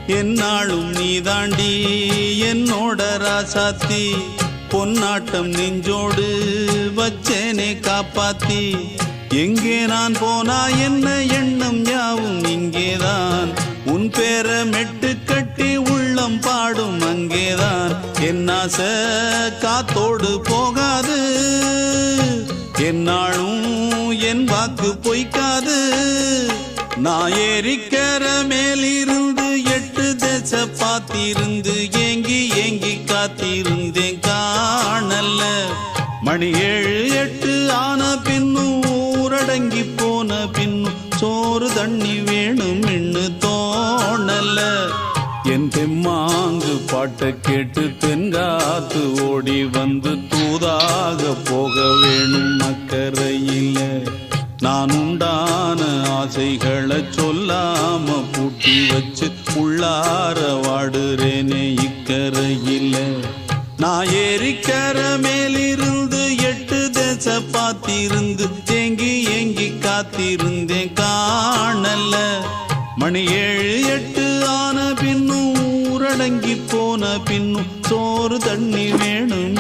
என்னாலும் நீதாண்டி என்னோட ராசாத்தி பொன்னாட்டம் நெஞ்சோடு வச்சேனே காப்பாத்தி எங்கே நான் போனா என்ன எண்ணம் யாவும் இங்கேதான் உன் பேர மெட்டு கட்டி உள்ளம் பாடும் அங்கேதான் என்னாச காத்தோடு போகாது என்னாலும் என் வாக்கு பொய்க்காது நான் ஏறிக்கர மேலிருந்து 8 தேச பாத்திருந்து ஏங்கி ஏங்கி காத்திருந்தேன் காணல்ல மணி 7 8 ஆன பின்னும் ஊரடங்கி போன பின்னும் சோறு தண்ணி வேணும் இன்னு தோணல்ல என் தெம்மாங்கு பாட்டை கேட்டு தென்காத்து ஓடி வந்து தூதாக போக வேணும் அக்கறையில நான் உண்டான ஆசைகளை சொல்லாம பூட்டி வச்சு உள்ளார வாடுறேனே இக்கரையில நான் ஏறிக்கர மேலிருந்து 8 தேச பாத்திருந்து ஏங்கி ஏங்கி காத்திருந்தேன் காணல்ல மணி 7 8 ஆன பின்னும் ஊரடங்கி போன பின்னும் சோறு தண்ணி வேணும்